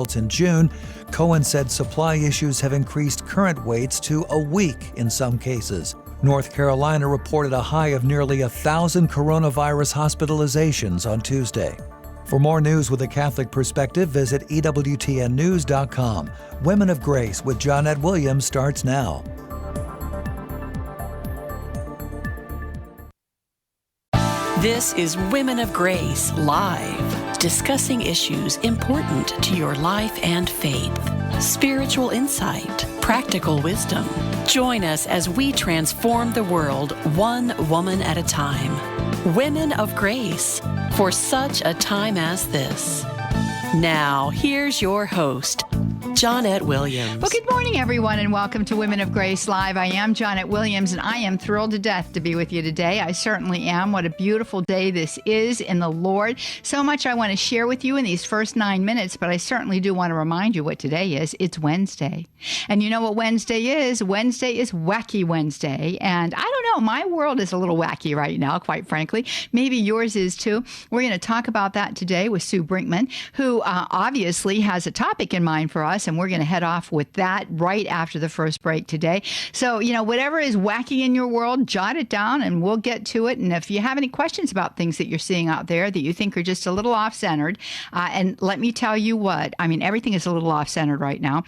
in June. Cohen said supply issues have increased current waits to a week in some cases. North Carolina reported a high of nearly 1,000 coronavirus hospitalizations on Tuesday. For more news with a Catholic perspective, visit EWTNnews.com. Women of Grace with Johnnette Williams starts now. This is Women of Grace Live, discussing issues important to your life and faith. Spiritual insight, practical wisdom. Join us as we transform the world one woman at a time. Women of Grace, for such a time as this. Now, here's your host, Johnnette Williams. Well, good morning, everyone, and welcome to Women of Grace Live. I am Johnnette Williams, and I am thrilled to death to be with you today. I certainly am. What a beautiful day this is in the Lord. So much I want to share with you in these first 9 minutes, but I certainly do want to remind you what today is. It's Wednesday. And you know what Wednesday is? Wednesday is Wacky Wednesday. And I don't know, my world is a little wacky right now, quite frankly. Maybe yours is too. We're going to talk about that today with Sue Brinkman, who obviously has a topic in mind for us, and we're going to head off with that right after the first break today. So, you know, whatever is wacky in your world, jot it down and we'll get to it. And if you have any questions about things that you're seeing out there that you think are just a little off-centered, and let me tell you what, I mean, everything is a little off-centered right now.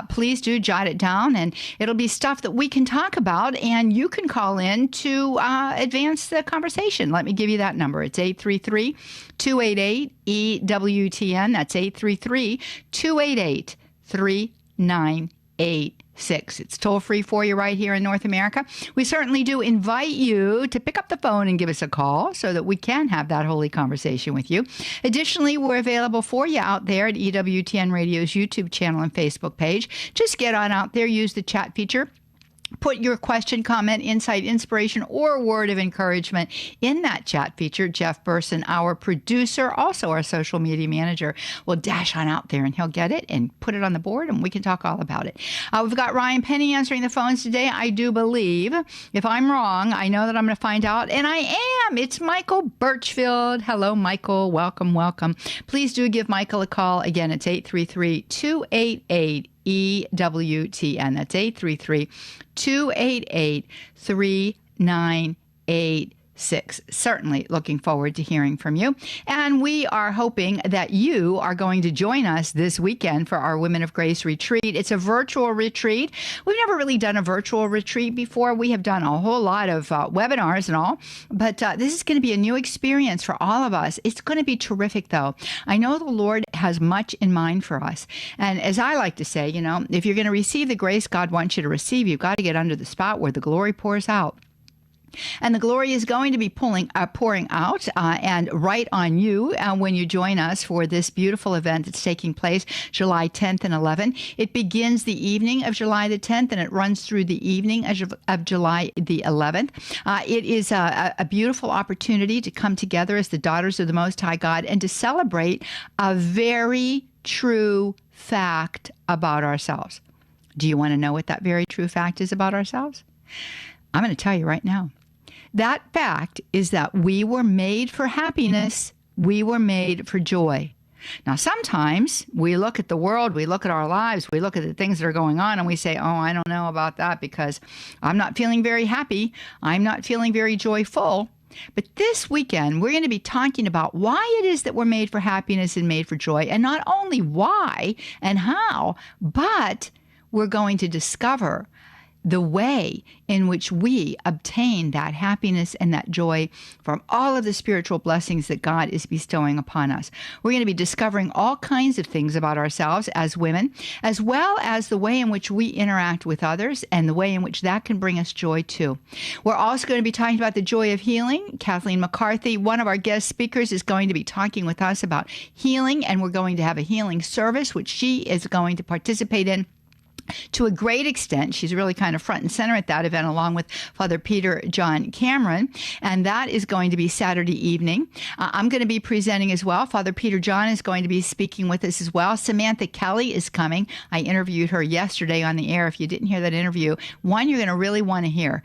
Please do jot it down, and it'll be stuff that we can talk about, and you can call in to advance the conversation. Let me give you that number. It's 833-288-EWTN. That's 833-288-3986. It's toll free for you right here in North America. We certainly do invite you to pick up the phone and give us a call so that we can have that holy conversation with you. Additionally, we're available for you out there at EWTN Radio's YouTube channel and Facebook page. Just get on out there, use the chat feature. Put your question, comment, insight, inspiration, or word of encouragement in that chat feature. Jeff Burson, our producer, also our social media manager, will dash on out there and he'll get it and put it on the board and we can talk all about it. We've got Ryan Penny answering the phones today, I do believe. If I'm wrong, I know that I'm going to find out, and I am. It's Michael Burchfield. Hello, Michael. Welcome, welcome. Please do give Michael a call. Again, it's 833-288 EWTN. That's 833-288-3986. Certainly looking forward to hearing from you. And we are hoping that you are going to join us this weekend for our Women of Grace retreat. It's a virtual retreat. We've never really done a virtual retreat before. We have done a whole lot of webinars and all, but this is going to be a new experience for all of us. It's going to be terrific, though. I know the Lord has much in mind for us. And as I like to say, you know, if you're going to receive the grace God wants you to receive, you've got to get under the spot where the glory pours out. And the glory is going to be pouring out and right on you when you join us for this beautiful event that's taking place July 10th and 11th. It begins the evening of July the 10th and it runs through the evening of July the 11th. It is a beautiful opportunity to come together as the daughters of the Most High God and to celebrate a very true fact about ourselves. Do you want to know what that very true fact is about ourselves? I'm going to tell you right now. That fact is that we were made for happiness. We were made for joy. Now, sometimes we look at the world, we look at our lives, we look at the things that are going on, and we say, oh, I don't know about that because I'm not feeling very happy. I'm not feeling very joyful. But this weekend, we're going to be talking about why it is that we're made for happiness and made for joy. And not only why and how, but we're going to discover the way in which we obtain that happiness and that joy from all of the spiritual blessings that God is bestowing upon us. We're going to be discovering all kinds of things about ourselves as women, as well as the way in which we interact with others and the way in which that can bring us joy too. We're also going to be talking about the joy of healing. Kathleen McCarthy, one of our guest speakers, is going to be talking with us about healing, and we're going to have a healing service, which she is going to participate in. To a great extent, she's really kind of front and center at that event, along with Father Peter John Cameron, and that is going to be Saturday evening. I'm going to be presenting as well. Father Peter John is going to be speaking with us as well. Samantha Kelly is coming. I interviewed her yesterday on the air. If you didn't hear that interview, one you're going to really want to hear.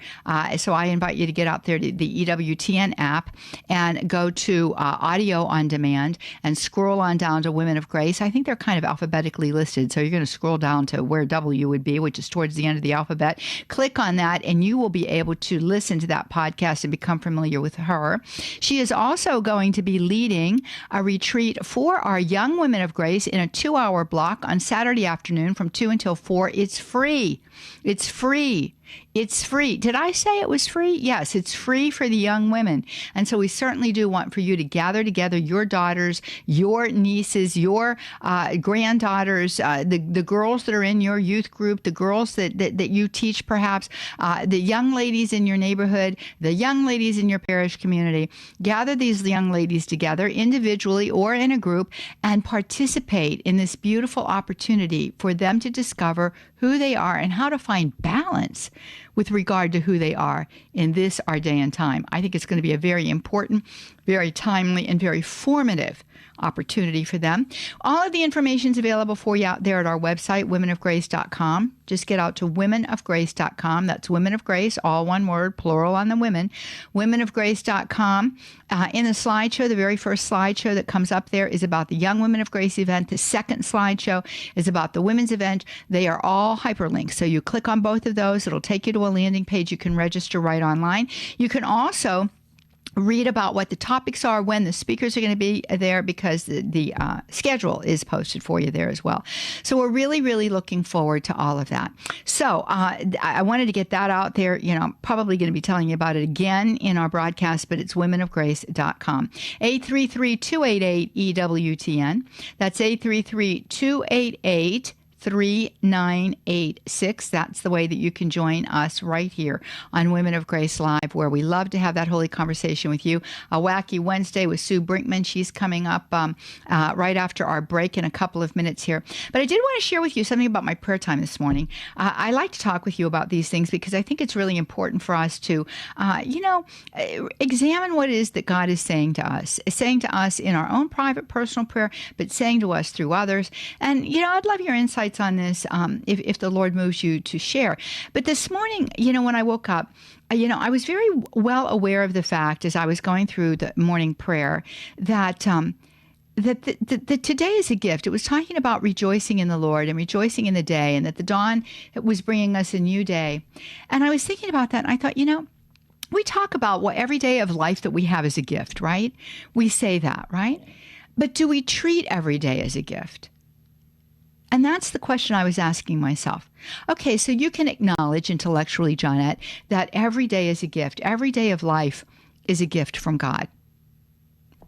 So I invite you to get out there to the EWTN app and go to Audio on Demand and scroll on down to Women of Grace. I think they're kind of alphabetically listed, so you're going to scroll down to where W would be, which is towards the end of the alphabet. Click on that and you will be able to listen to that podcast and become familiar with her. She is also going to be leading a retreat for our young women of grace in a 2-hour block on Saturday afternoon from 2 until 4. It's free. It's free. It's free. Did I say it was free? Yes, it's free for the young women. And so we certainly do want for you to gather together your daughters, your nieces, your granddaughters, the girls that are in your youth group, the girls that you teach perhaps, the young ladies in your neighborhood, the young ladies in your parish community. Gather these young ladies together individually or in a group and participate in this beautiful opportunity for them to discover who they are and how to find balance with regard to who they are in this our day and time. I think it's going to be a very important, very timely, and very formative opportunity for them. All of the information is available for you out there at our website, womenofgrace.com. Just get out to womenofgrace.com. That's Women of Grace, all one word, plural on the women. Womenofgrace.com. In the slideshow, the very first slideshow that comes up there is about the Young Women of Grace event. The second slideshow is about the women's event. They are all hyperlinks. So you click on both of those. It'll take you to a landing page. You can register right online. You can also read about what the topics are, when the speakers are going to be there, because the schedule is posted for you there as well. So we're really, really looking forward to all of that. So I wanted to get that out there. You know, I'm probably going to be telling you about it again in our broadcast, but it's womenofgrace.com. 833-288-EWTN. That's 833-288-3986. That's the way that you can join us right here on Women of Grace Live, where we love to have that holy conversation with you. A Wacky Wednesday with Sue Brinkman. She's coming up right after our break in a couple of minutes here. But I did want to share with you something about my prayer time this morning. I like to talk with you about these things because I think it's really important for us to, examine what it is that God is saying to us in our own private personal prayer, but saying to us through others. And, I'd love your insights on this if the Lord moves you to share. But this morning, when I woke up, I was very well aware of the fact as I was going through the morning prayer that today is a gift. It was talking about rejoicing in the Lord and rejoicing in the day, and that the dawn was bringing us a new day. And I was thinking about that, and I thought, we talk about what every day of life that we have is a gift, right? We say that, right? But do we treat every day as a gift? And that's the question I was asking myself. Okay, so you can acknowledge intellectually, Johnnette, that every day is a gift. Every day of life is a gift from God.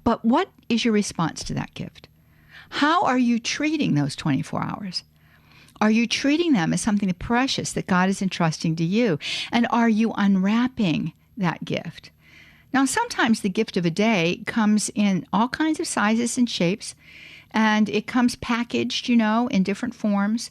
But what is your response to that gift? How are you treating those 24 hours? Are you treating them as something precious that God is entrusting to you? And are you unwrapping that gift? Now, sometimes the gift of a day comes in all kinds of sizes and shapes, and it comes packaged, in different forms.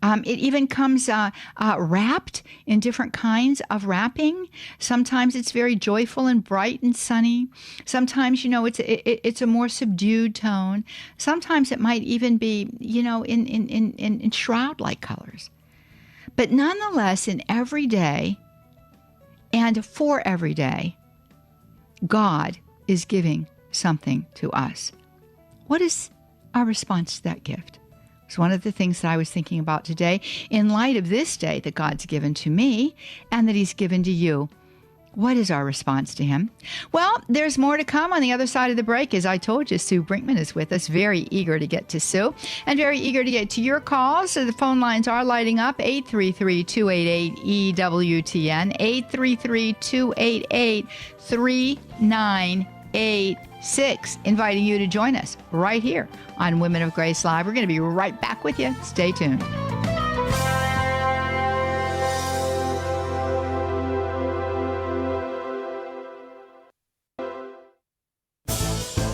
It even comes wrapped in different kinds of wrapping. Sometimes it's very joyful and bright and sunny. Sometimes, it's a more subdued tone. Sometimes it might even be, in shroud-like colors. But nonetheless, in every day and for every day, God is giving something to us. What is our response to that gift? It's one of the things that I was thinking about today in light of this day that God's given to me and that He's given to you. What is our response to Him? Well, there's more to come on the other side of the break. As I told you, Sue Brinkman is with us. Very eager to get to Sue and very eager to get to your calls. So the phone lines are lighting up. 833-288-EWTN, 833-288-3986. Inviting you to join us right here on Women of Grace Live. We're going to be right back with you. Stay tuned.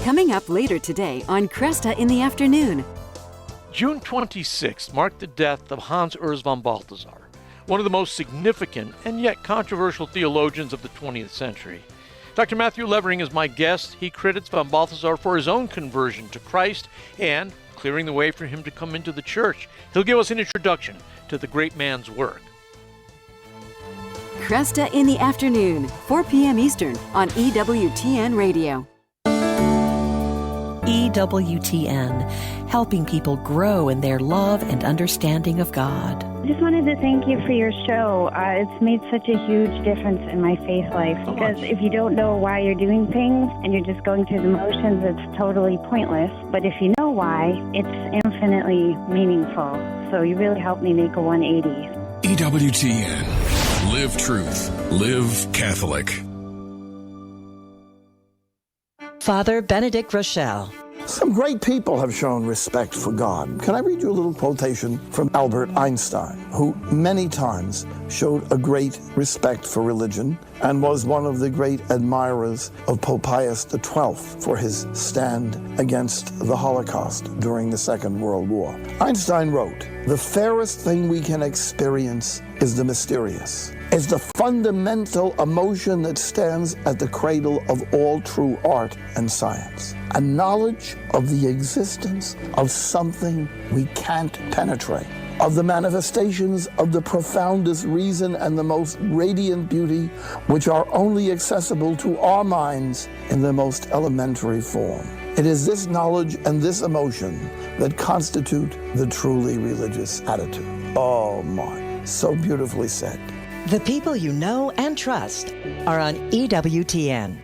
Coming up later today on Cresta in the Afternoon. June 26th marked the death of Hans Urs von Balthasar, one of the most significant and yet controversial theologians of the 20th century. Dr. Matthew Levering is my guest. He credits von Balthasar for his own conversion to Christ and clearing the way for him to come into the church. He'll give us an introduction to the great man's work. Cresta in the afternoon, 4 p.m. Eastern on EWTN Radio. EWTN, helping people grow in their love and understanding of God. I just wanted to thank you for your show. It's made such a huge difference in my faith life because if you don't know why you're doing things and you're just going through the motions, it's totally pointless. But if you know why, it's infinitely meaningful. So you really helped me make a 180. EWTN. Live truth. Live Catholic. Father Benedict Rochelle. Some great people have shown respect for God. Can I read you a little quotation from Albert Einstein, who many times showed a great respect for religion and was one of the great admirers of Pope Pius XII for his stand against the Holocaust during the Second World War. Einstein wrote, "The fairest thing we can experience is the mysterious. It's the fundamental emotion that stands at the cradle of all true art and science. A knowledge of the existence of something we can't penetrate, of the manifestations of the profoundest reason and the most radiant beauty, which are only accessible to our minds in the most elementary form. It is this knowledge and this emotion that constitute the truly religious attitude." Oh my, so beautifully said. The people you know and trust are on EWTN.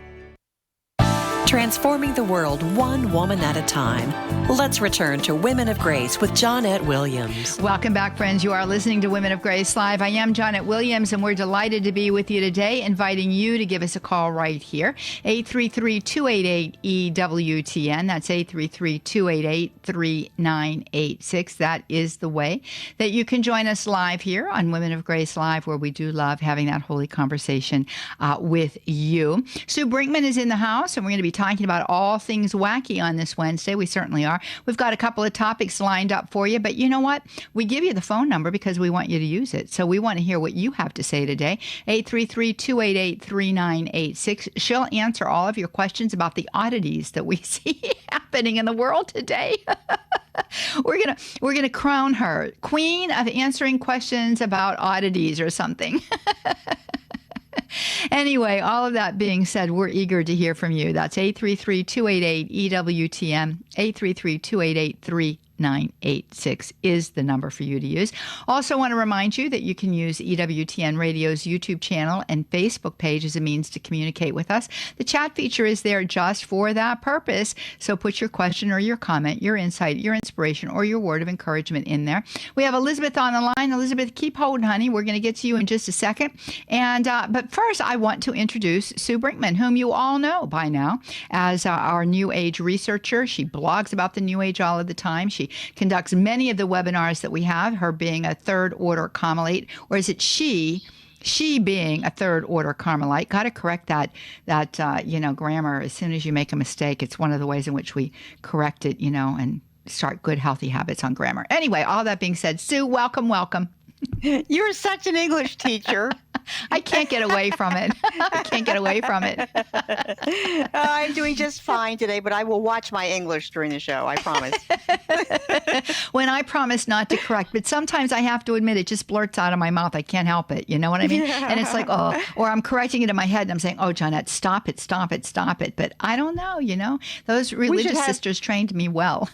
Transforming the world one woman at a time. Let's return to Women of Grace with Johnnette Williams. Welcome back, friends. You are listening to Women of Grace Live. I am Johnnette Williams, and we're delighted to be with you today, inviting you to give us a call right here, 833-288-EWTN. That's 833-288-3986. That is the way that you can join us live here on Women of Grace Live, where we do love having that holy conversation with you. Sue Brinkman is in the house, and we're going to be talking about all things wacky on this Wednesday. We certainly are. We've got a couple of topics lined up for you, but you know what? We give you the phone number because we want you to use it. So we want to hear what you have to say today. 833-288-3986. She'll answer all of your questions about the oddities that we see happening in the world today. We're gonna crown her queen of answering questions about oddities or something. Anyway, all of that being said, we're eager to hear from you. That's 833-288-EWTN, 833-288-3986 is the number for you to use. Also want to remind you that you can use EWTN Radio's YouTube channel and Facebook page as a means to communicate with us. The chat feature is there just for that purpose. So put your question or your comment, your insight, your inspiration, or your word of encouragement in there. We have Elizabeth on the line. Elizabeth, keep holding, honey. We're going to get to you in just a second. And but first, I want to introduce Sue Brinkman, whom you all know by now as our New Age researcher. She blogs about the New Age all of the time. She conducts many of the webinars that we have, her being a third order Carmelite, or is it she being a third order Carmelite? Got to correct that grammar as soon as you make a mistake. It's one of the ways in which we correct it, and start good, healthy habits on grammar. Anyway, all that being said, Sue, welcome. You're such an English teacher. I can't get away from it. I'm doing just fine today, but I will watch my English during the show, I promise. When I promise not to correct, but sometimes I have to admit it just blurts out of my mouth. I can't help it. You know what I mean? Yeah. And it's like, oh, or I'm correcting it in my head and I'm saying, oh, Johnnette, stop it. But I don't know, those religious sisters trained me well.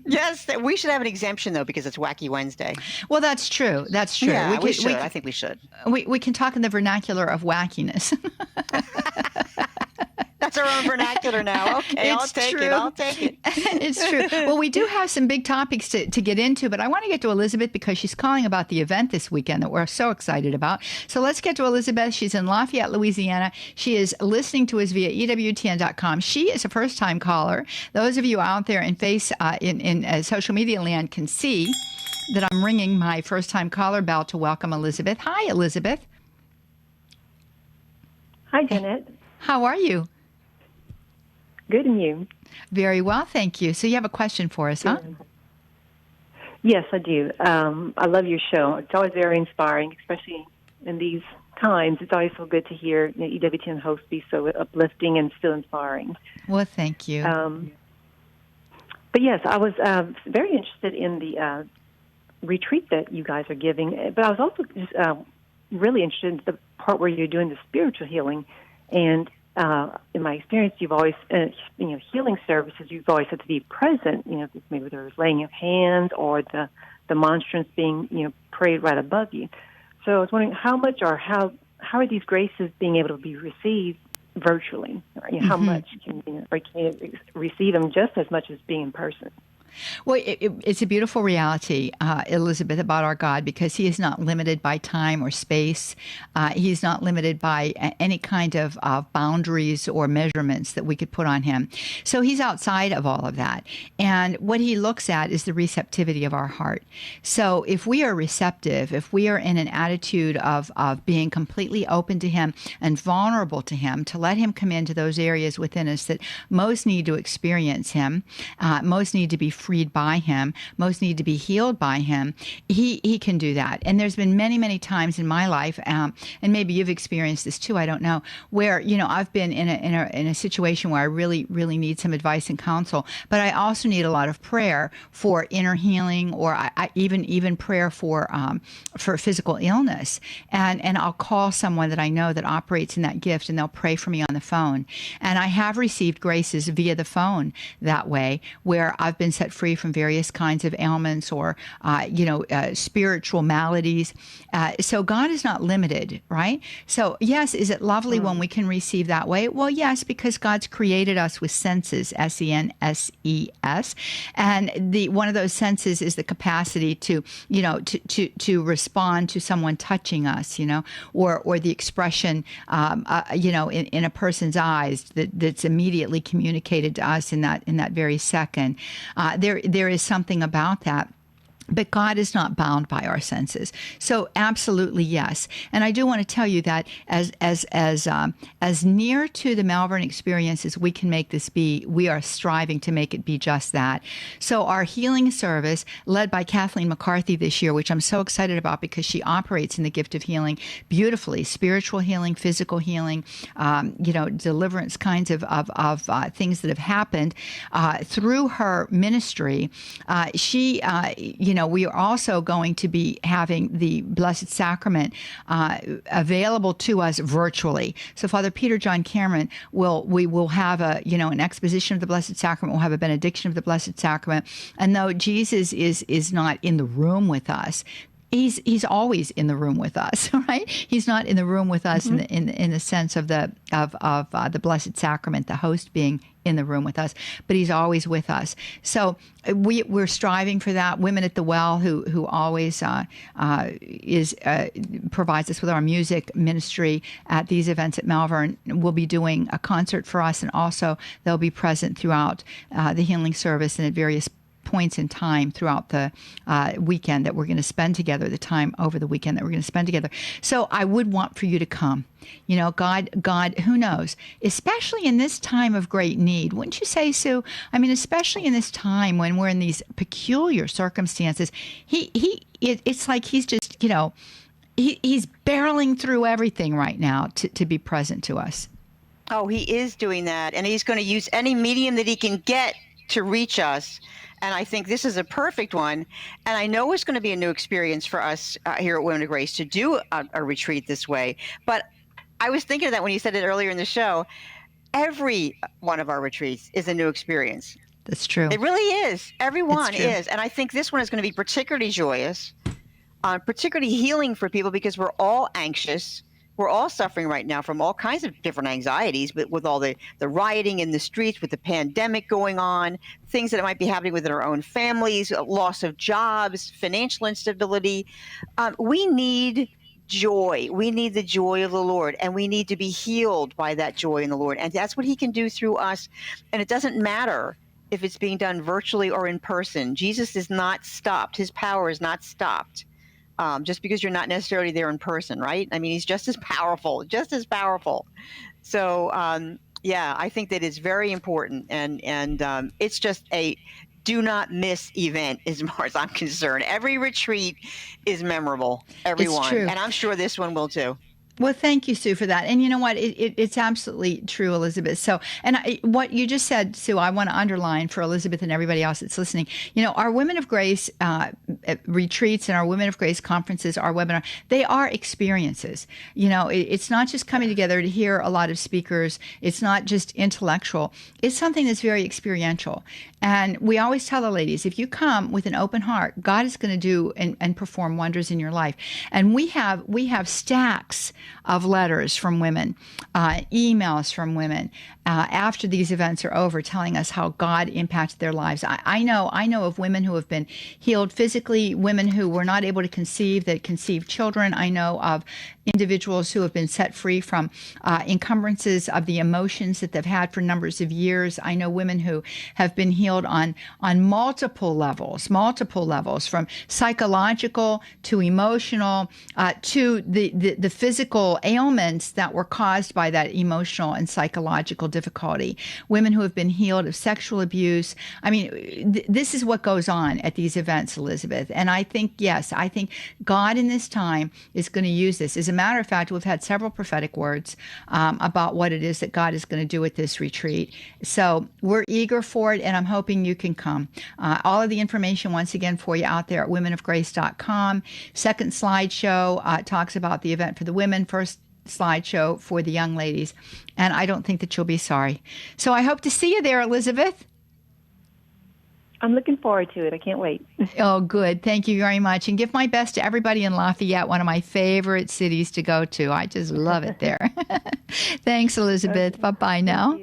Yes, we should have an exemption, though, because it's Wacky Wednesday. Well, that's true. Yeah, we should. I think we should. We can talk in the vernacular of wackiness. That's our own vernacular now. Okay, I'll take it. It's true. Well, we do have some big topics to get into, but I want to get to Elizabeth because she's calling about the event this weekend that we're so excited about. So let's get to Elizabeth. She's in Lafayette, Louisiana. She is listening to us via EWTN.com. She is a first-time caller. Those of you out there in social media land can see that I'm ringing my first-time caller bell to welcome Elizabeth. Hi, Elizabeth. Hi, Johnnette. How are you? Good, and you? Very well, thank you. So you have a question for us, huh? Yes, I do. I love your show. It's always very inspiring, especially in these times. It's always so good to hear EWTN hosts be so uplifting and still inspiring. Well, thank you. But yes, I was very interested in the retreat that you guys are giving. But I was also just really interested in the part where you're doing the spiritual healing. And in my experience, you've always, healing services, you've always had to be present. Maybe there was laying of hands or the monstrance being, prayed right above you. So I was wondering how much or how are these graces being able to be received virtually? How much can you receive them just as much as being in person? Well, it's a beautiful reality, Elizabeth, about our God, because he is not limited by time or space. He's not limited by any kind of boundaries or measurements that we could put on him. So he's outside of all of that. And what he looks at is the receptivity of our heart. So if we are receptive, if we are in an attitude of being completely open to him and vulnerable to him, to let him come into those areas within us that most need to experience him, most need to be freed by him, most need to be healed by him, he can do that. And there's been many, many times in my life, and maybe you've experienced this too, I don't know, where, I've been in a situation where I really, really need some advice and counsel, but I also need a lot of prayer for inner healing, or I even prayer for physical illness. And I'll call someone that I know that operates in that gift, and they'll pray for me on the phone. And I have received graces via the phone that way, where I've been set free from various kinds of ailments or, spiritual maladies. So God is not limited, right? So yes, is it lovely when we can receive that way? Well, yes, because God's created us with senses, senses, and one of those senses is the capacity to respond to someone touching us, or the expression, in a person's eyes that's immediately communicated to us in that very second. There is something about that. But God is not bound by our senses. So absolutely yes. And I do want to tell you that as near to the Malvern experience as we can make this be, we are striving to make it be just that. So our healing service, led by Kathleen McCarthy this year, which I'm so excited about because she operates in the gift of healing beautifully, spiritual healing, physical healing, deliverance kinds of things that have happened through her ministry. She, we are also going to be having the Blessed Sacrament available to us virtually. So Father Peter John Cameron we will have an exposition of the Blessed Sacrament. We'll have a benediction of the Blessed Sacrament. And though Jesus is not in the room with us, He's always in the room with us, right? He's not in the room with us in the sense of the Blessed Sacrament, the host being in the room with us, but he's always with us. So we're striving for that. Women at the Well, who always provides us with our music ministry at these events at Malvern, will be doing a concert for us, and also they'll be present throughout the healing service and at various points in time throughout the weekend that we're going to spend together, the time over the weekend that we're going to spend together. So I would want for you to come. God, who knows, especially in this time of great need, wouldn't you say, Sue? I mean, especially in this time when we're in these peculiar circumstances, it's like he's just, he's barreling through everything right now to be present to us. Oh, he is doing that, and he's going to use any medium that he can get to reach us. And I think this is a perfect one. And I know it's going to be a new experience for us here at Women of Grace to do a retreat this way. But I was thinking of that when you said it earlier in the show. Every one of our retreats is a new experience. That's true. It really is. Every one is. And I think this one is going to be particularly joyous, particularly healing for people, because we're all anxious. We're all suffering right now from all kinds of different anxieties, but with all the rioting in the streets, with the pandemic going on, things that might be happening within our own families, loss of jobs, financial instability. We need joy. We need the joy of the Lord, and we need to be healed by that joy in the Lord. And that's what he can do through us. And it doesn't matter if it's being done virtually or in person. Jesus is not stopped. His power is not stopped. Just because you're not necessarily there in person, right? I mean, he's just as powerful, So, I think that it's very important. And it's just do not miss event as far as I'm concerned. Every retreat is memorable, everyone. It's true. And I'm sure this one will too. Well, thank you, Sue, for that. And you know what? It's absolutely true, Elizabeth. So, what you just said, Sue, I want to underline for Elizabeth and everybody else that's listening. Our Women of Grace retreats and our Women of Grace conferences, our webinar, they are experiences. It's not just coming together to hear a lot of speakers. It's not just intellectual. It's something that's very experiential. And we always tell the ladies, if you come with an open heart, God is going to do and perform wonders in your life. And we have stacks of letters from women, emails from women after these events are over, telling us how God impacted their lives. I know of women who have been healed physically, women who were not able to conceive, that conceived children. I know of individuals who have been set free from encumbrances of the emotions that they've had for numbers of years. I know women who have been healed on multiple levels, from psychological to emotional to the physical ailments that were caused by that emotional and psychological difficulty. Women who have been healed of sexual abuse. I mean, this is what goes on at these events, Elizabeth. And I think God in this time is going to use this. As a matter of fact, we've had several prophetic words about what it is that God is going to do at this retreat. So we're eager for it, and I'm hoping you can come. All of the information, once again, for you out there at womenofgrace.com. Second slideshow talks about the event for the women. First slideshow for the young ladies. And I don't think that you'll be sorry. So I hope to see you there, Elizabeth. I'm looking forward to it. I can't wait. Oh, good. Thank you very much. And give my best to everybody in Lafayette, one of my favorite cities to go to. I just love it there. Thanks, Elizabeth. Okay. Bye-bye now.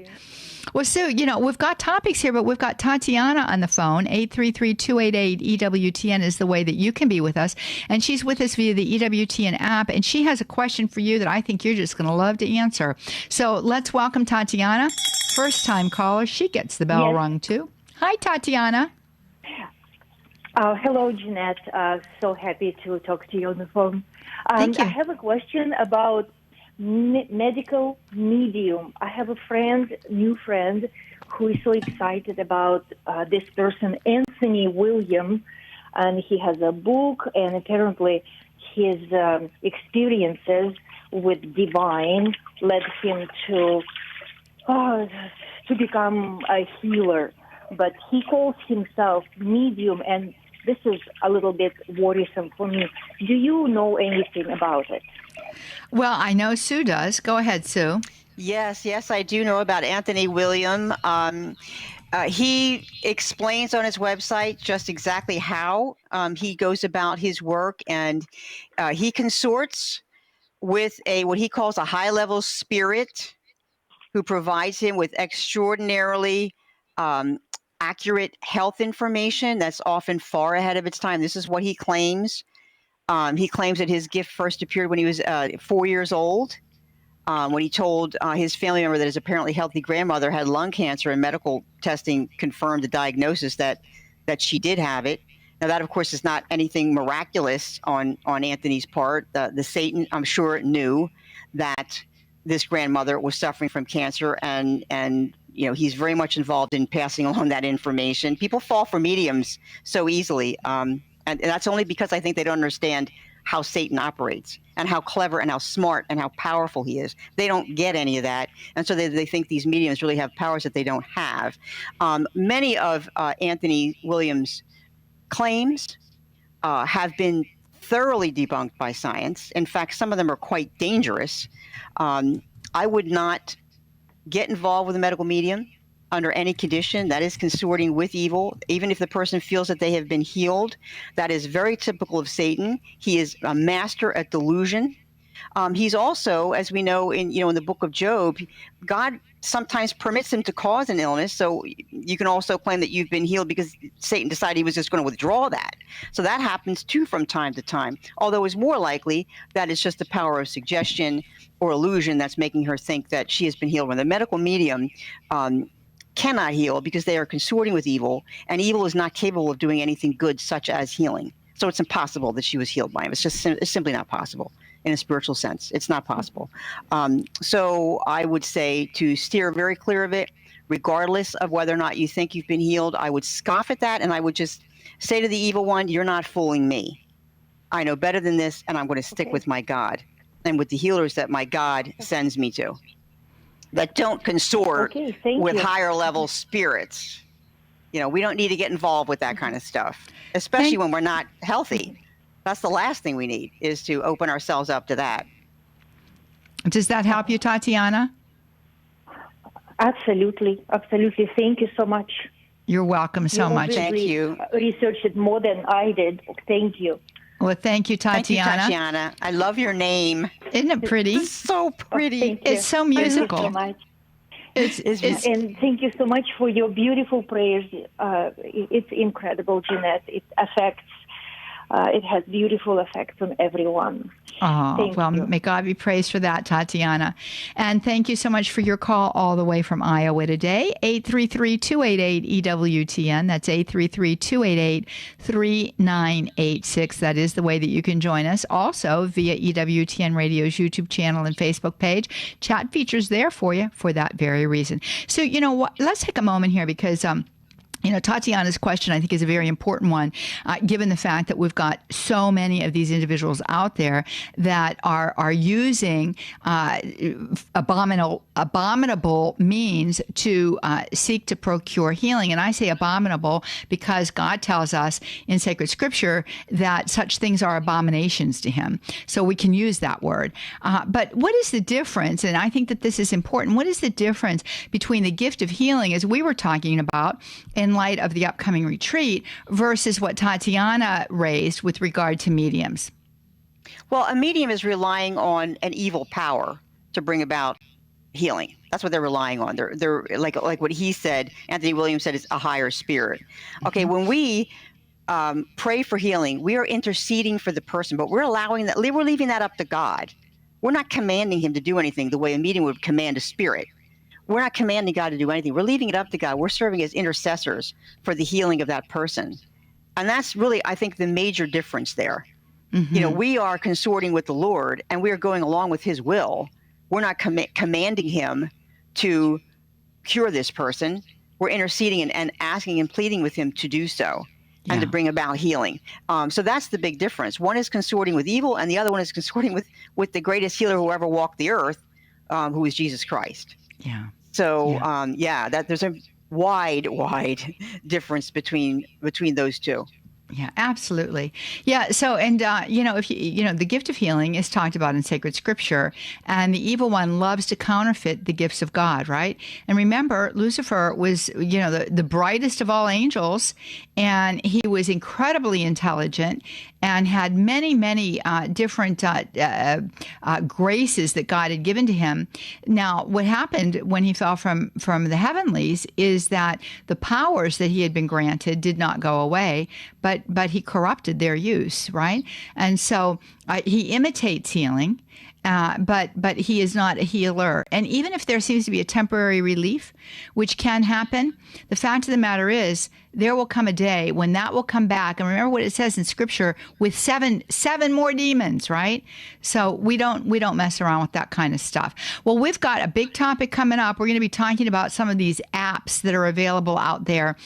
Well, Sue, we've got topics here, but we've got Tatiana on the phone. 833-288-EWTN is the way that you can be with us. And she's with us via the EWTN app, and she has a question for you that I think you're just going to love to answer. So let's welcome Tatiana. First-time caller. She gets the bell rung, too. Hi, Tatiana. Hello, Johnnette. So happy to talk to you on the phone. Thank you. I have a question about medical medium. I have a new friend, who is so excited about this person, Anthony Williams, and he has a book, and apparently his experiences with divine led him to become a healer. But he calls himself medium, and this is a little bit worrisome for me. Do you know anything about it? Well, I know Sue does. Go ahead, Sue. Yes, I do know about Anthony Williams. He explains on his website just exactly how he goes about his work, and he consorts with what he calls a high-level spirit who provides him with extraordinarily accurate health information that's often far ahead of its time. This is what he claims. He claims that his gift first appeared when he was 4 years old, when he told his family member that his apparently healthy grandmother had lung cancer, and medical testing confirmed the diagnosis that she did have it. Now, that, of course, is not anything miraculous on Anthony's part. The Satan, I'm sure, knew that this grandmother was suffering from cancer, and he's very much involved in passing along that information. People fall for mediums so easily. And that's only because I think they don't understand how Satan operates and how clever and how smart and how powerful he is. They don't get any of that. And so they think these mediums really have powers that they don't have. Many of Anthony Williams' claims have been thoroughly debunked by science. In fact, some of them are quite dangerous. I would not get involved with a medical medium under any condition. That is consorting with evil, even if the person feels that they have been healed. That is very typical of Satan. He is a master at delusion. He's also, as we know in the book of Job, God sometimes permits him to cause an illness. So you can also claim that you've been healed because Satan decided he was just going to withdraw that. So that happens too from time to time, although it's more likely that it's just the power of suggestion or illusion that's making her think that she has been healed. When the medical medium cannot heal because they are consorting with evil, and evil is not capable of doing anything good such as healing. So it's impossible that she was healed by him. It's simply not possible in a spiritual sense. It's not possible. So I would say to steer very clear of it, regardless of whether or not you think you've been healed. I would scoff at that, and I would just say to the evil one, you're not fooling me. I know better than this, and I'm going to stick with my God and with the healers that my God sends me to, that don't consort with higher level spirits. You know, we don't need to get involved with that kind of stuff, especially when we're not healthy. That's the last thing we need, is to open ourselves up to that. Does that help you, Tatiana? Absolutely. Absolutely. Thank you so much. You're welcome so much. Thank you. Researched it more than I did. Thank you. Well, thank you, Tatiana. Thank you, Tatiana. I love your name. Isn't it pretty? It's so pretty. It's so musical. Thank you so much. And thank you so much for your beautiful prayers. It's incredible, Johnnette. It affects. It has beautiful effects on everyone. Oh, well, may God be praised for that, Tatiana. And thank you so much for your call all the way from Iowa today. 833-288-EWTN. That's 833-288-3986. That is the way that you can join us. Also, via EWTN Radio's YouTube channel and Facebook page. Chat features there for you for that very reason. So, you know what? Let's take a moment here because you know, Tatiana's question, I think, is a very important one, given the fact that we've got so many of these individuals out there that are using abominable means to seek to procure healing. And I say abominable because God tells us in sacred scripture that such things are abominations to him. So we can use that word. But what is the difference? And I think that this is important. What is the difference between the gift of healing, as we were talking about, in light of the upcoming retreat, versus what Tatiana raised with regard to mediums? Well, a medium is relying on an evil power to bring about healing. That's what they're relying on. They're like what he said, Anthony Williams said, is a higher spirit. Okay, when we pray for healing, we are interceding for the person, but we're leaving that up to God. We're not commanding him to do anything the way a medium would command a spirit. We're not commanding God to do anything. We're leaving it up to God. We're serving as intercessors for the healing of that person. And that's really, I think, the major difference there. Mm-hmm. You know, we are consorting with the Lord, and we are going along with his will. We're not commanding him to cure this person. We're interceding and asking and pleading with him to do so and to bring about healing. So that's the big difference. One is consorting with evil, and the other one is consorting with the greatest healer who ever walked the earth, who is Jesus Christ. Yeah. So, that there's a wide difference between those two. Yeah, absolutely. Yeah. So, and, if the gift of healing is talked about in sacred scripture, and the evil one loves to counterfeit the gifts of God, right? And remember, Lucifer was, the brightest of all angels, and he was incredibly intelligent and had many, many different graces that God had given to him. Now, what happened when he fell from the heavenlies is that the powers that he had been granted did not go away, but he corrupted their use, right? And so he imitates healing, but he is not a healer. And even if there seems to be a temporary relief, which can happen, the fact of the matter is there will come a day when that will come back. And remember what it says in scripture, with seven more demons, right? So we don't mess around with that kind of stuff. Well, we've got a big topic coming up. We're going to be talking about some of these apps that are available out there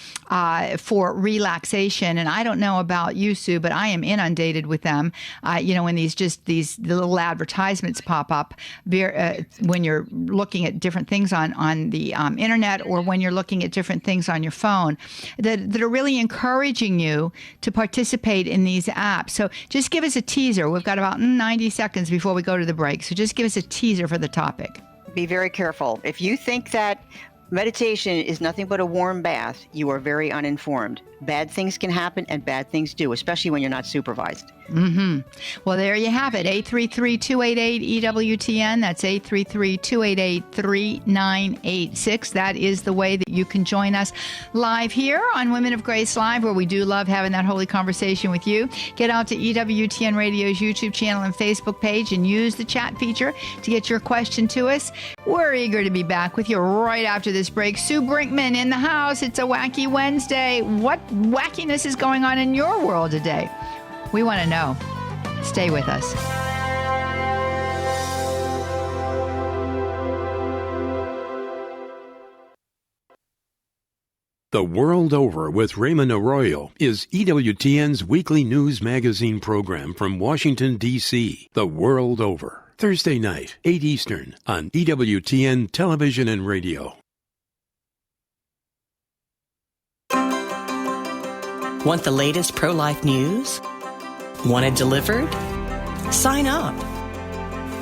for relaxation. And I don't know about you, Sue, but I am inundated with them. When these little advertisements pop up when you're looking at different things on the internet, or when you're looking at different things on your phone, that are really encouraging you to participate in these apps. So just give us a teaser. We've got about 90 seconds before we go to the break. So just give us a teaser for the topic. Be very careful. If you think that meditation is nothing but a warm bath, you are very uninformed. Bad things can happen, and bad things do, especially when you're not supervised. Mm-hmm. Well, there you have it. 833-288-EWTN. That's 833-288-3986. That is the way that you can join us live here on Women of Grace Live, where we do love having that holy conversation with you. Get out to EWTN Radio's YouTube channel and Facebook page and use the chat feature to get your question to us. We're eager to be back with you right after this break. Sue Brinkman in the house. It's a wacky Wednesday. What wackiness is going on in your world today? We want to know. Stay with us. The World Over with Raymond Arroyo is EWTN's weekly news magazine program from Washington, D.C. The World Over, Thursday night, 8 Eastern, on EWTN Television and Radio. Want the latest pro-life news? Want it delivered? Sign up.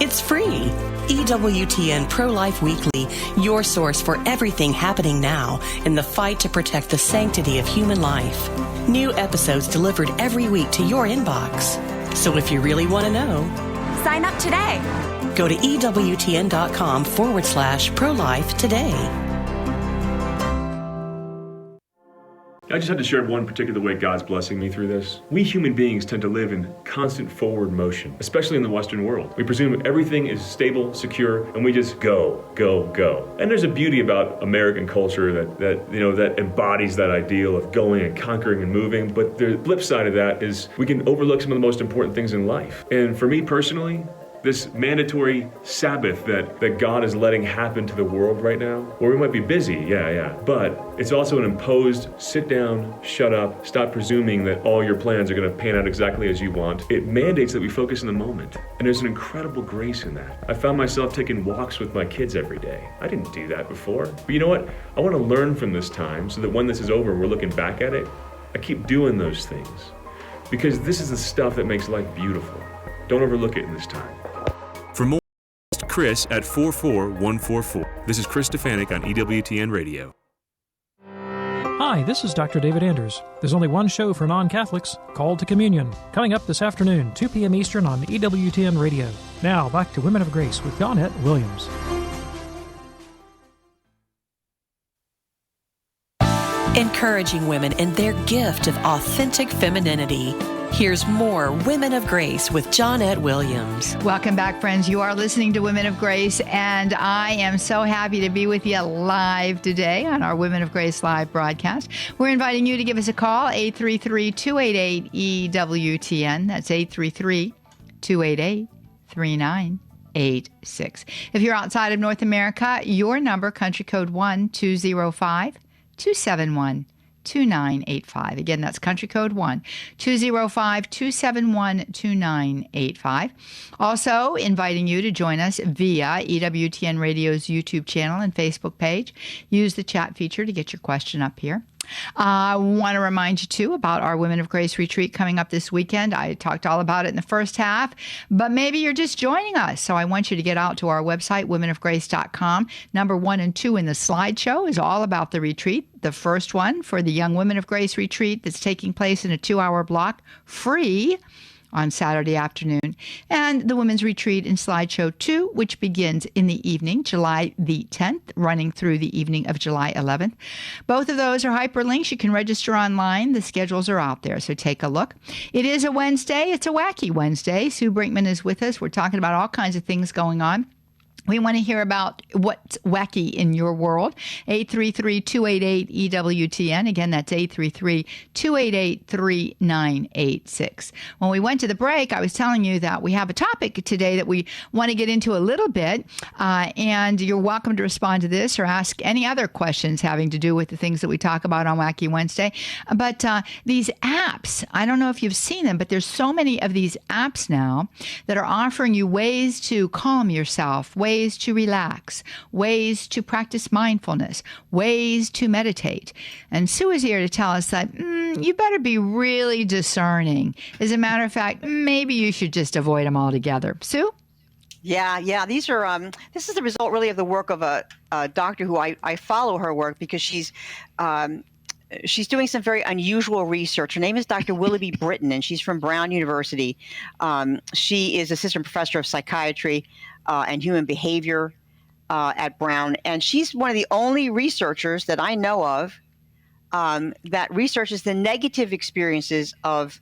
It's free. EWTN Pro-Life Weekly, your source for everything happening now in the fight to protect the sanctity of human life. New episodes delivered every week to your inbox. So if you really want to know, sign up today. Go to EWTN.com/pro-life today. I just had to share one particular way God's blessing me through this. We human beings tend to live in constant forward motion, especially in the Western world. We presume everything is stable, secure, and we just go, go, go. And there's a beauty about American culture that embodies that ideal of going and conquering and moving. But the flip side of that is we can overlook some of the most important things in life. And for me personally, this mandatory Sabbath that God is letting happen to the world right now, where we might be busy, but it's also an imposed sit down, shut up, stop presuming that all your plans are going to pan out exactly as you want. It mandates that we focus in the moment, and there's an incredible grace in that. I found myself taking walks with my kids every day. I didn't do that before, but you know what? I want to learn from this time so that when this is over, we're looking back at it. I keep doing those things because this is the stuff that makes life beautiful. Don't overlook it in this time. For more, Chris at 44144. This is Chris Stefanik on EWTN Radio. Hi, this is Dr. David Anders. There's only one show for non-Catholics, Called to Communion, coming up this afternoon, 2 p.m. Eastern on EWTN Radio. Now, back to Women of Grace with Johnnette Williams. Encouraging women in their gift of authentic femininity. Here's more Women of Grace with Johnnette Williams. Welcome back, friends. You are listening to Women of Grace, and I am so happy to be with you live today on our Women of Grace live broadcast. We're inviting you to give us a call, 833-288-EWTN. That's 833-288-3986. If you're outside of North America, your number, country code 1-205-271-2985. Again, that's country code 1-205-271-2985. Also, inviting you to join us via EWTN Radio's YouTube channel and Facebook page. Use the chat feature to get your question up here. I want to remind you, too, about our Women of Grace retreat coming up this weekend. I talked all about it in the first half, but maybe you're just joining us. So I want you to get out to our website, womenofgrace.com. Number 1 and 2 in the slideshow is all about the retreat. The first one for the Young Women of Grace retreat that's taking place in a 2-hour block, free, on Saturday afternoon, and the Women's Retreat in Slideshow 2, which begins in the evening, July the 10th, running through the evening of July 11th. Both of those are hyperlinks. You can register online. The schedules are out there, so take a look. It is a Wednesday. It's a wacky Wednesday. Sue Brinkman is with us. We're talking about all kinds of things going on. We want to hear about what's wacky in your world. 833-288-EWTN. Again, that's 833-288-3986. When we went to the break, I was telling you that we have a topic today that we want to get into a little bit, and you're welcome to respond to this or ask any other questions having to do with the things that we talk about on Wacky Wednesday. But these apps, I don't know if you've seen them, but there's so many of these apps now that are offering you ways to calm yourself, ways to relax, ways to practice mindfulness, ways to meditate. And Sue is here to tell us that you better be really discerning. As a matter of fact, maybe you should just avoid them altogether. Sue? Yeah. These are this is the result really of the work of a doctor who I follow her work because she's doing some very unusual research. Her name is Dr. Willoughby Britton, and she's from Brown University. She is assistant professor of psychiatry and human behavior at Brown. And she's one of the only researchers that I know of that researches the negative experiences of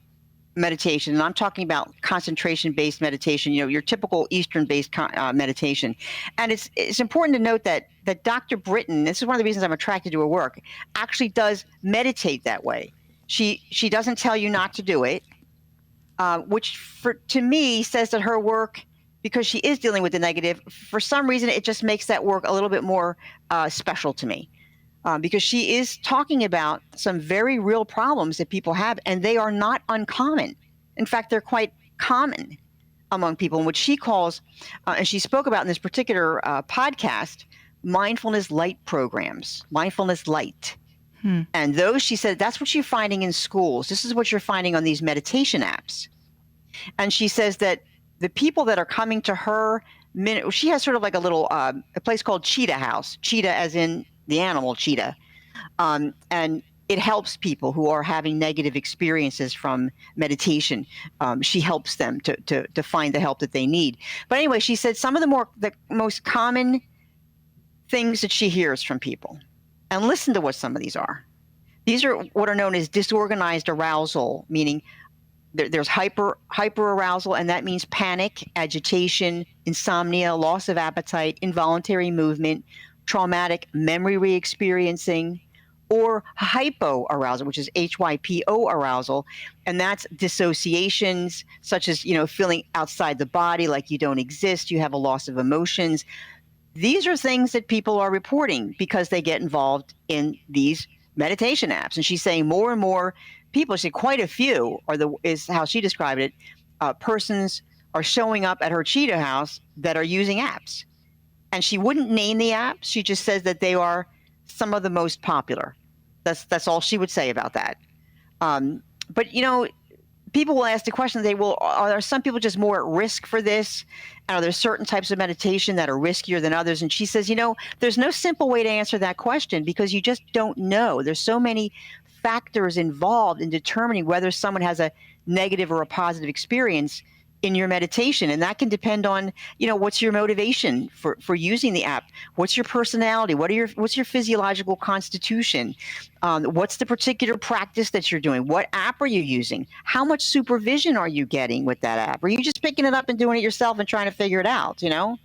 meditation. And I'm talking about concentration-based meditation, your typical Eastern-based meditation. And it's important to note that Dr. Britton, this is one of the reasons I'm attracted to her work, actually does meditate that way. She doesn't tell you not to do it, which to me says that her work, because she is dealing with the negative, for some reason it just makes that work a little bit more special to me. because she is talking about some very real problems that people have, and they are not uncommon. In fact, they're quite common among people, in which she calls, and she spoke about in this particular podcast, mindfulness light programs, mindfulness light. And those, she said, that's what you're finding in schools. This is what you're finding on these meditation apps. And she says that the people that are coming to her, she has sort of like a little, a place called Cheetah House, cheetah as in the animal cheetah. And it helps people who are having negative experiences from meditation. She helps them to find the help that they need. But anyway, she said some of the most common things that she hears from people. And listen to what some of these are. These are what are known as disorganized arousal, meaning there's hyper arousal, and that means panic, agitation, insomnia, loss of appetite, involuntary movement, traumatic memory re-experiencing, or hypoarousal, which is HYPO arousal, and that's dissociations, such as, feeling outside the body, like you don't exist, you have a loss of emotions. These are things that people are reporting because they get involved in these meditation apps. And she's saying more and more people, she said quite a few, is how she described it, persons are showing up at her Cheetah House that are using apps. And she wouldn't name the apps. She just says that they are some of the most popular. That's all she would say about that. But, people will ask the question, are there some people just more at risk for this? And are there certain types of meditation that are riskier than others? And she says, there's no simple way to answer that question because you just don't know. There's so many factors involved in determining whether someone has a negative or a positive experience in your meditation. And that can depend on, what's your motivation for using the app? What's your personality? What's your physiological constitution? What's the particular practice that you're doing? What app are you using? How much supervision are you getting with that app? Are you just picking it up and doing it yourself and trying to figure it out, And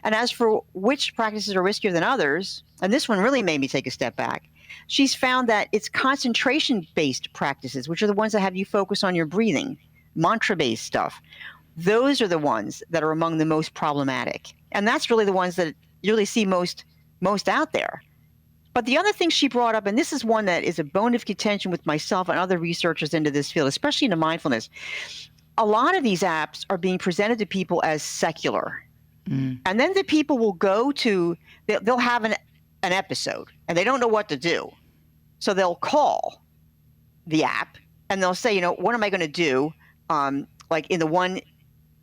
as for which practices are riskier than others, and this one really made me take a step back, she's found that it's concentration-based practices, which are the ones that have you focus on your breathing, mantra-based stuff. Those are the ones that are among the most problematic. And that's really the ones that you really see most out there. But the other thing she brought up, and this is one that is a bone of contention with myself and other researchers into this field, especially into mindfulness, a lot of these apps are being presented to people as secular. And then the people will go to, they'll have an episode, and they don't know what to do. So they'll call the app, and they'll say, what am I going to do? Like in the one,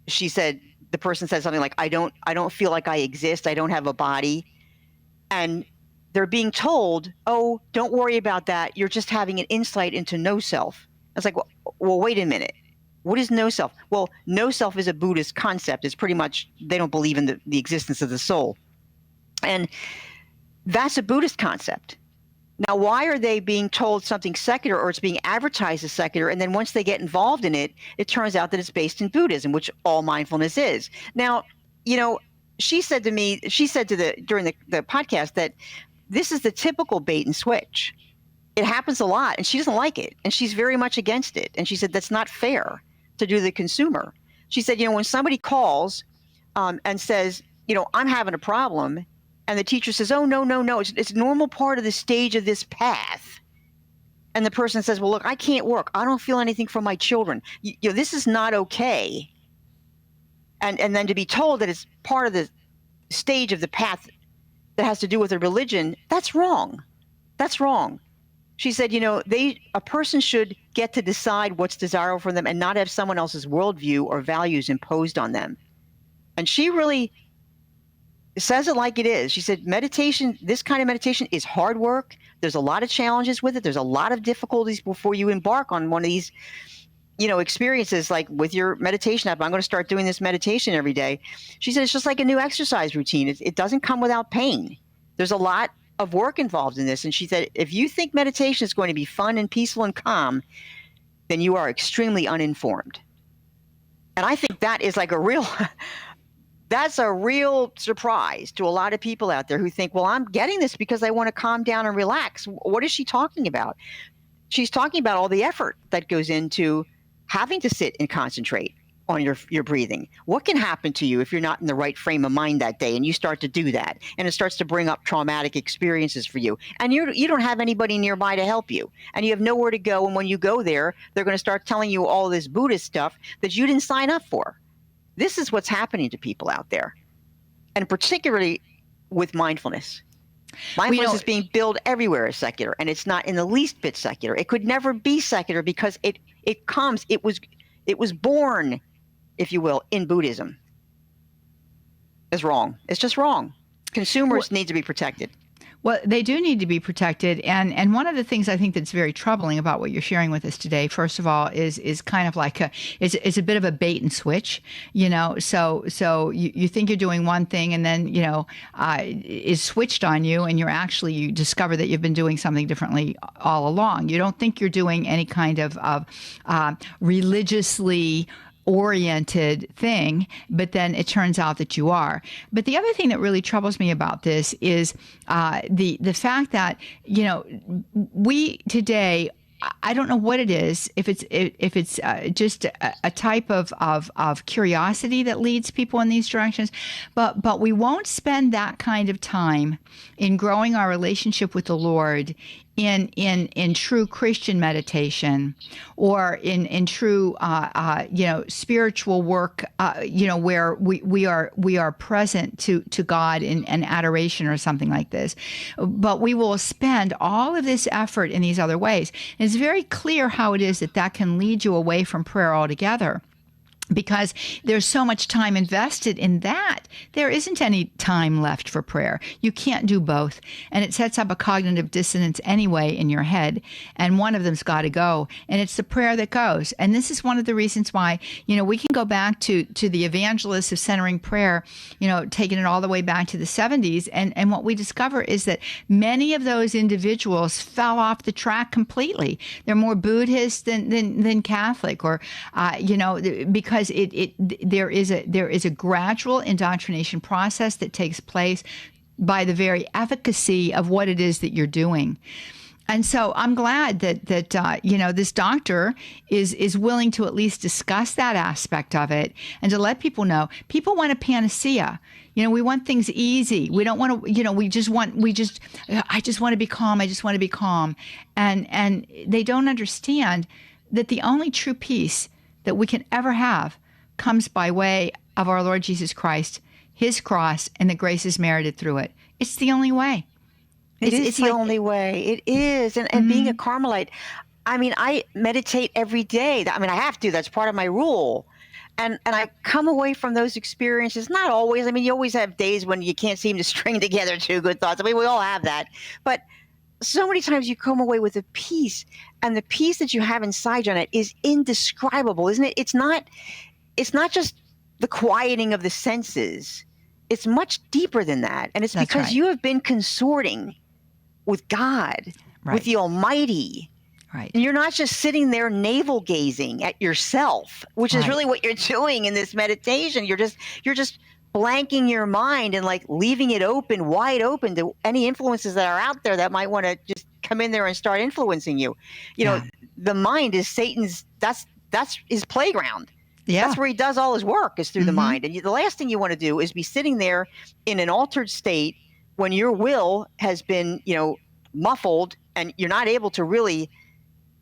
she said, the person said something like, I don't feel like I exist. I don't have a body. And they're being told, oh, don't worry about that. You're just having an insight into no self. I was like, well, wait a minute. What is no self? Well, no self is a Buddhist concept. It's pretty much, they don't believe in the existence of the soul. And that's a Buddhist concept. Now, why are they being told something secular, or it's being advertised as secular, and then once they get involved in it, it turns out that it's based in Buddhism, which all mindfulness is. Now, she said during the podcast that this is the typical bait and switch. It happens a lot, and she doesn't like it, and she's very much against it. And she said that's not fair to do the consumer. She said, when somebody calls and says, I'm having a problem, and the teacher says, oh, no, it's a normal part of the stage of this path. And the person says, well, look, I can't work. I don't feel anything from my children. This is not okay. And then to be told that it's part of the stage of the path that has to do with a religion, that's wrong. That's wrong. She said, a person should get to decide what's desirable for them and not have someone else's worldview or values imposed on them. And she really says it like it is. She said, meditation, this kind of meditation is hard work. There's a lot of challenges with it. There's a lot of difficulties before you embark on one of these, experiences, like with your meditation app. I'm going to start doing this meditation every day. She said, it's just like a new exercise routine. It doesn't come without pain. There's a lot of work involved in this. And she said, if you think meditation is going to be fun and peaceful and calm, then you are extremely uninformed. And I think that is like that's a real surprise to a lot of people out there who think, well, I'm getting this because I want to calm down and relax. What is she talking about? She's talking about all the effort that goes into having to sit and concentrate, on your breathing? What can happen to you if you're not in the right frame of mind that day and you start to do that, and it starts to bring up traumatic experiences for you, and you don't have anybody nearby to help you, and you have nowhere to go, and when you go there, they're going to start telling you all this Buddhist stuff that you didn't sign up for. This is what's happening to people out there, and particularly with mindfulness. Mindfulness is being billed everywhere as secular, and it's not in the least bit secular. It could never be secular because it was born, if you will, in Buddhism. It's wrong. It's just wrong. Consumers need to be protected. Well, they do need to be protected, and one of the things I think that's very troubling about what you're sharing with us today, first of all, is kind of like it's a bit of a bait and switch, you know. So you think you're doing one thing, and then is switched on you, and you discover that you've been doing something differently all along. You don't think you're doing any kind of religiously oriented thing, but then it turns out that you are. But the other thing that really troubles me about this is the fact that, we today, I don't know what it is, if it's just a type of curiosity that leads people in these directions, but we won't spend that kind of time in growing our relationship with the Lord in true Christian meditation, or in true spiritual work, where we are present to God in adoration or something like this. But we will spend all of this effort in these other ways. And it's very clear how it is that can lead you away from prayer altogether, because there's so much time invested in that. There isn't any time left for prayer. You can't do both. And it sets up a cognitive dissonance anyway in your head. And one of them's got to go. And it's the prayer that goes. And this is one of the reasons why, we can go back to the evangelists of centering prayer, taking it all the way back to the 70s. And what we discover is that many of those individuals fell off the track completely. They're more Buddhist than Catholic, or, because there is a gradual indoctrination process that takes place by the very efficacy of what it is that you're doing. And so I'm glad that this doctor is willing to at least discuss that aspect of it, and to let people know people want a panacea. We want things easy. We don't want to, I just want to be calm. I just want to be calm. And they don't understand that the only true peace that we can ever have comes by way of our Lord Jesus Christ, his cross, and the graces merited through it. It's the only way. It's the only way. It is. And being a Carmelite, I meditate every day. I have to. That's part of my rule. And I come away from those experiences, not always. You always have days when you can't seem to string together two good thoughts. We all have that. But so many times you come away with a peace, and the peace that you have inside, Johnnette, is indescribable, isn't it? It's not just the quieting of the senses. It's much deeper than that. And it's because you have been consorting with God, with the Almighty. Right. And you're not just sitting there navel gazing at yourself, which is really what you're doing in this meditation. You're just blanking your mind and leaving it wide open to any influences that are out there that might want to just come in there and start influencing you. The mind is Satan's, that's his playground. Yeah. That's where he does all his work, is through the mind. And the last thing you want to do is be sitting there in an altered state when your will has been, muffled, and you're not able to really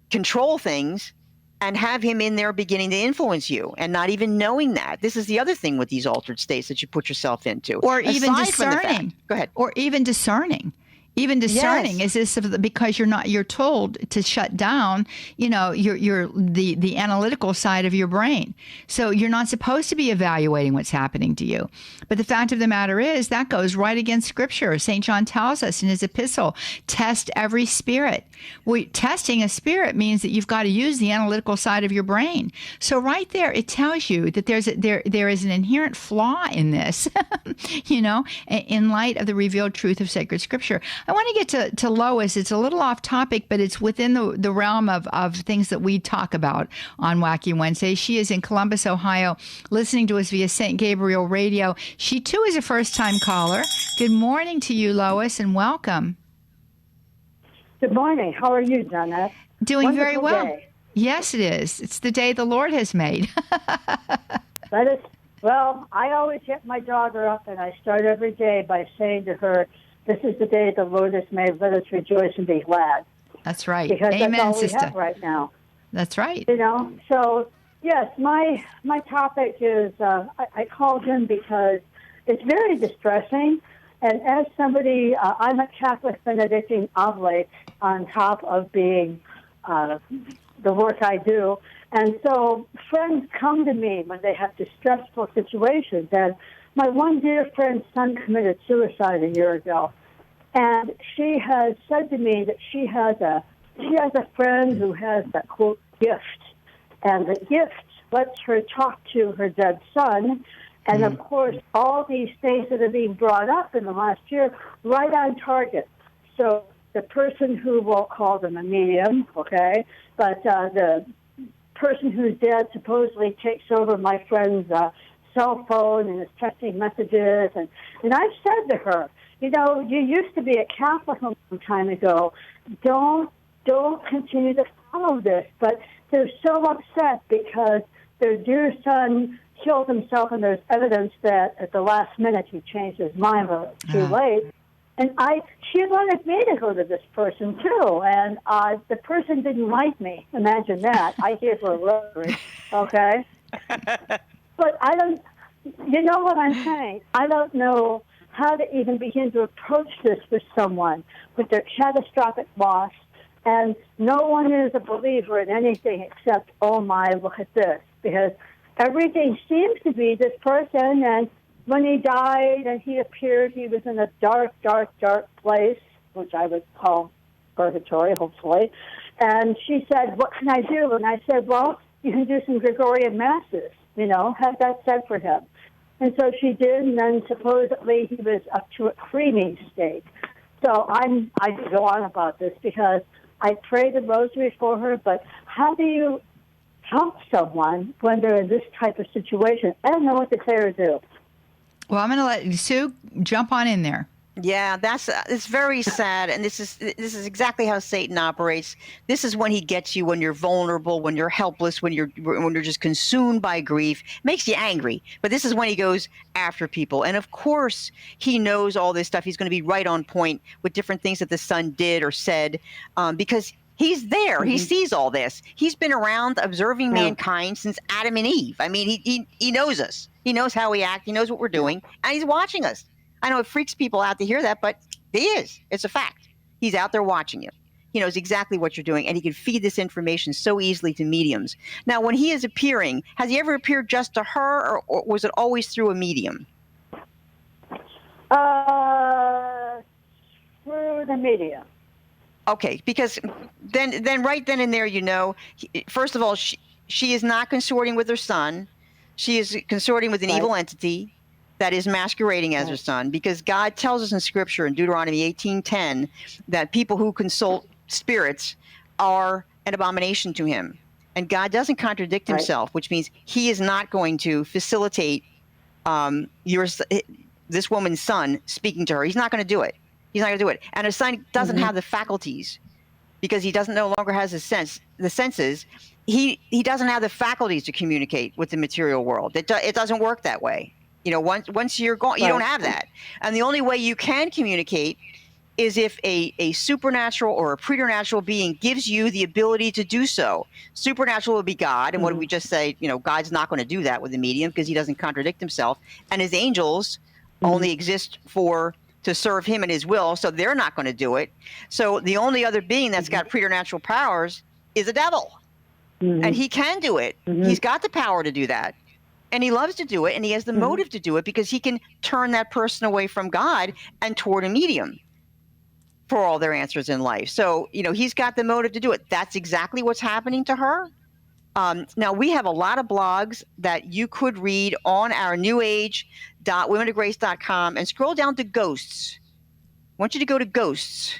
control things, and have him in there beginning to influence you and not even knowing that. This is the other thing with these altered states that you put yourself into. Or even discerning. Go ahead. Or even discerning. Is this because you're told to shut down, the analytical side of your brain. So you're not supposed to be evaluating what's happening to you. But the fact of the matter is that goes right against Scripture. St. John tells us in his epistle, test every spirit. Testing a spirit means that you've got to use the analytical side of your brain. So right there, it tells you that there is an inherent flaw in this, in light of the revealed truth of sacred Scripture. I want to get to Lois. It's a little off topic, but it's within the realm of things that we talk about on Wacky Wednesday. She is in Columbus, Ohio, listening to us via St. Gabriel Radio. She, too, is a first-time caller. Good morning to you, Lois, and welcome. Good morning. How are you, Johnnette? Doing Wonderful very well. Day. Yes, it is. It's the day the Lord has made. Well, I always get my daughter up, and I start every day by saying to her, "This is the day the Lord has made. Let us rejoice and be glad." That's right. Because Amen, that's all sister. we have right now. That's right. So yes, my topic is I called in because it's very distressing. And as somebody, I'm a Catholic Benedictine oblate on top of being the work I do. And so friends come to me when they have distressful situations. And my one dear friend's son committed suicide a year ago. And she has said to me that she has a friend who has that, quote, gift. And the gift lets her talk to her dead son. And, of course, all these things that are being brought up in the last year, right on target. So the person who, we'll call them a medium, okay, but the person who's dead supposedly takes over my friend's cell phone and is texting messages. And I've said to her, you used to be a Catholic a long time ago. Don't continue to follow this. But they're so upset because their dear son killed himself, and there's evidence that at the last minute he changed his mind, but too late. And she wanted me to go to this person too, and the person didn't like me. Imagine that. I gave her a rosary, okay? But I don't. You know what I'm saying? I don't know how to even begin to approach this with someone with their catastrophic loss, and no one is a believer in anything except, oh my, look at this, because everything seems to be this person, and when he died and he appeared, he was in a dark, dark, dark place, which I would call purgatory, hopefully. And she said, what can I do? And I said, well, you can do some Gregorian masses, have that said for him. And so she did, and then supposedly he was up to a creamy state. So I could go on about this because I prayed the rosary for her, but how do you help someone when they're in this type of situation? I don't know what to say or do. Well, I'm going to let Sue jump on in there. Yeah, it's very sad, and this is exactly how Satan operates. This is when he gets you when you're vulnerable, when you're helpless, when you're just consumed by grief. It makes you angry, but this is when he goes after people. And of course, he knows all this stuff. He's going to be right on point with different things that the son did or said, because he's there. Mm-hmm. He sees all this. He's been around observing mankind since Adam and Eve. I mean, he knows us. He knows how we act. He knows what we're doing, and he's watching us. I know it freaks people out to hear that, but he is. It's a fact. He's out there watching you. He knows exactly what you're doing, and he can feed this information so easily to mediums. Now, when he is appearing, has he ever appeared just to her, or was it always through a medium? Through the medium. Okay, because then right then and there, first of all, she is not consorting with her son. She is consorting with an evil entity that is masquerading as her son, because God tells us in Scripture in Deuteronomy 18:10 that people who consult spirits are an abomination to him. And God doesn't contradict himself, which means he is not going to facilitate this woman's son speaking to her. He's not going to do it. He's not going to do it. And her son doesn't have the faculties, because he no longer has the senses. He doesn't have the faculties to communicate with the material world. It doesn't work that way. Once you're gone, you don't have that. And the only way you can communicate is if a supernatural or a preternatural being gives you the ability to do so. Supernatural would be God. And what did we just say? God's not going to do that with a medium because he doesn't contradict himself. And his angels only exist to serve him and his will. So they're not going to do it. So the only other being that's got preternatural powers is a devil. And he can do it. He's got the power to do that. And he loves to do it, and he has the motive to do it, because he can turn that person away from God and toward a medium for all their answers in life. So, he's got the motive to do it. That's exactly what's happening to her. Now, we have a lot of blogs that you could read on our newage.womenofgrace.com and scroll down to ghosts. I want you to go to ghosts.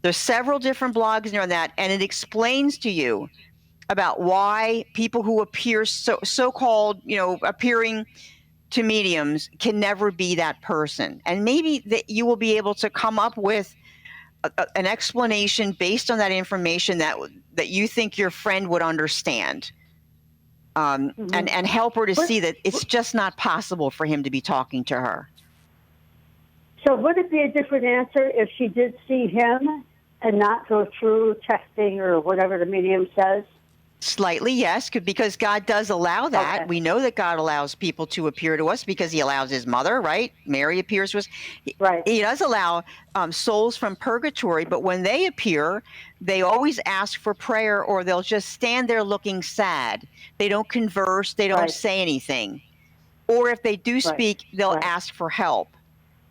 There's several different blogs in there on that, and it explains to you about why people who appear so-called, appearing to mediums can never be that person. And maybe that you will be able to come up with an explanation based on that information that you think your friend would understand. and help her to see that it's just not possible for him to be talking to her. So would it be a different answer if she did see him and not go through testing or whatever the medium says? Slightly, yes, because God does allow that. Okay. We know that God allows people to appear to us because he allows his mother, right? Mary appears to us. Right. He does allow souls from purgatory, but when they appear, they always ask for prayer, or they'll just stand there looking sad. They don't converse. They don't say anything. Or if they do speak, they'll ask for help.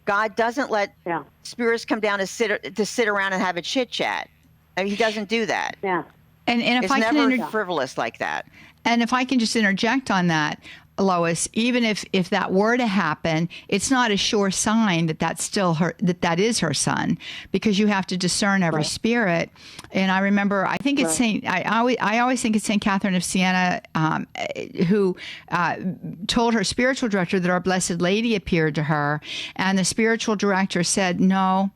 God doesn't let spirits come down to sit around and have a chit chat. I mean, he doesn't do that. Yeah. And if it's I never can frivolous like that. And if I can just interject on that, Lois, even if that were to happen, it's not a sure sign that that's still her, that is her son, because you have to discern every spirit. And I remember, I think it's I always think it's Saint Catherine of Siena, who told her spiritual director that Our Blessed Lady appeared to her, and the spiritual director said no.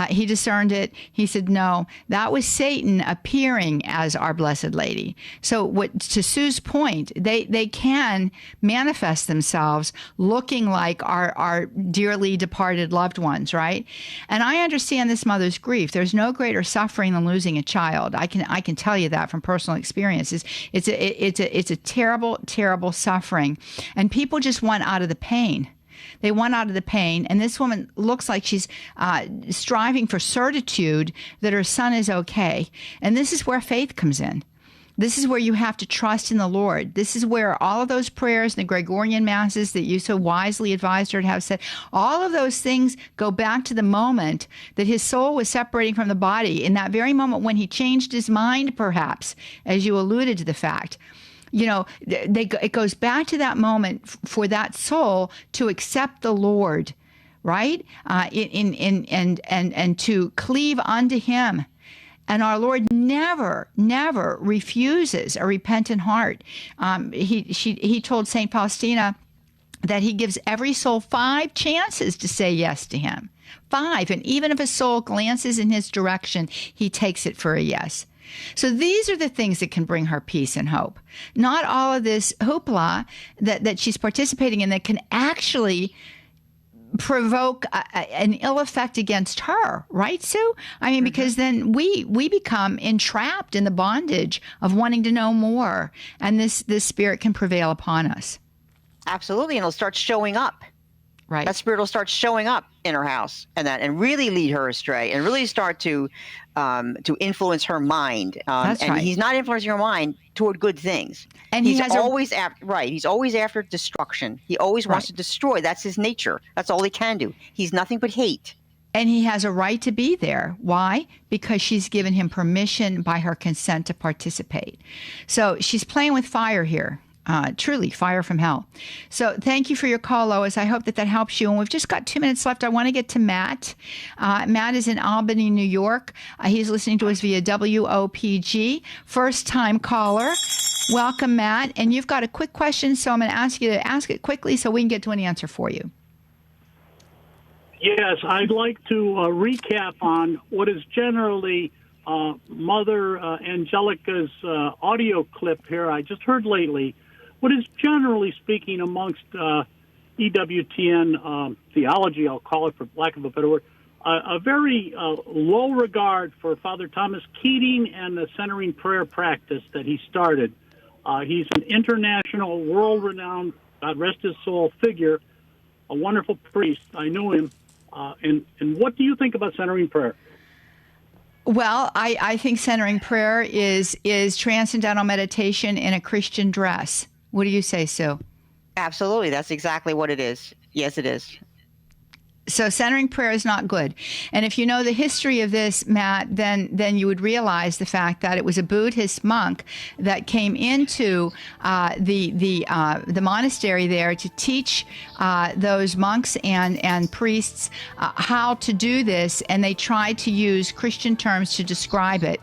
He discerned it. He said no, that was Satan appearing as Our Blessed Lady. So what, to Sue's point, they can manifest themselves looking like our dearly departed loved ones, right? And I understand this mother's grief. There's no greater suffering than losing a child. I can tell you that from personal experiences. It's a terrible, terrible suffering, and people just want out of the pain. They want out of the pain, and this woman looks like she's striving for certitude that her son is okay. And this is where faith comes in. This is where you have to trust in the Lord. This is where all of those prayers and the Gregorian masses that you so wisely advised her to have said, all of those things go back to the moment that his soul was separating from the body, in that very moment when he changed his mind, perhaps, as you alluded to the fact. You know, it goes back to that moment for that soul to accept the Lord, right? And to cleave unto him. And our Lord never, never refuses a repentant heart. He told St. Faustina that he gives every soul 5 chances to say yes to him. 5. And even if a soul glances in his direction, he takes it for a yes. So these are the things that can bring her peace and hope. Not all of this hoopla that she's participating in that can actually provoke an ill effect against her, right, Sue? I mean, because then we become entrapped in the bondage of wanting to know more, and this spirit can prevail upon us. Absolutely, and it'll start showing up. Right. That spirit will start showing up in her house, and really lead her astray, and really start to influence her mind. That's and right. He's not influencing her mind toward good things. And he's always after destruction. He always wants to destroy. That's his nature. That's all he can do. He's nothing but hate. And he has a right to be there. Why? Because she's given him permission by her consent to participate. So she's playing with fire here. Truly, fire from hell. So thank you for your call, Lois. I hope that helps you. And we've just got 2 minutes left. I want to get to Matt. Matt is in Albany, New York. He's listening to us via WOPG. First-time caller. Welcome, Matt. And you've got a quick question, so I'm going to ask you to ask it quickly so we can get to an answer for you. Yes, I'd like to recap on what is generally Mother Angelica's audio clip here I just heard lately. What is generally speaking amongst EWTN theology, I'll call it for lack of a better word, a very low regard for Father Thomas Keating and the centering prayer practice that he started. He's an international, world-renowned, God rest his soul, figure, a wonderful priest. I knew him. And what do you think about centering prayer? Well, I think centering prayer is transcendental meditation in a Christian dress. What do you say, Sue? Absolutely. That's exactly what it is. Yes, it is. So centering prayer is not good. And if you know the history of this, Matt, then you would realize the fact that it was a Buddhist monk that came into the monastery there to teach those monks and priests how to do this, and they tried to use Christian terms to describe it.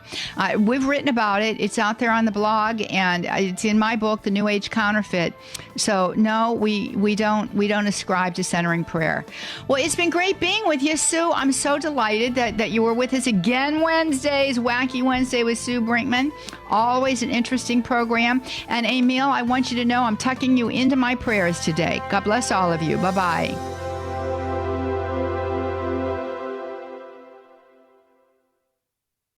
We've written about it. It's out there on the blog, and it's in my book, The New Age Counterfeit. So no, we don't ascribe to centering prayer. Well, it's been great being with you, Sue. I'm so delighted that you were with us again Wednesdays, Wacky Wednesday with Sue Brinkman. Always an interesting program. And Emil, I want you to know I'm tucking you into my prayers today. God bless all of you. Bye-bye.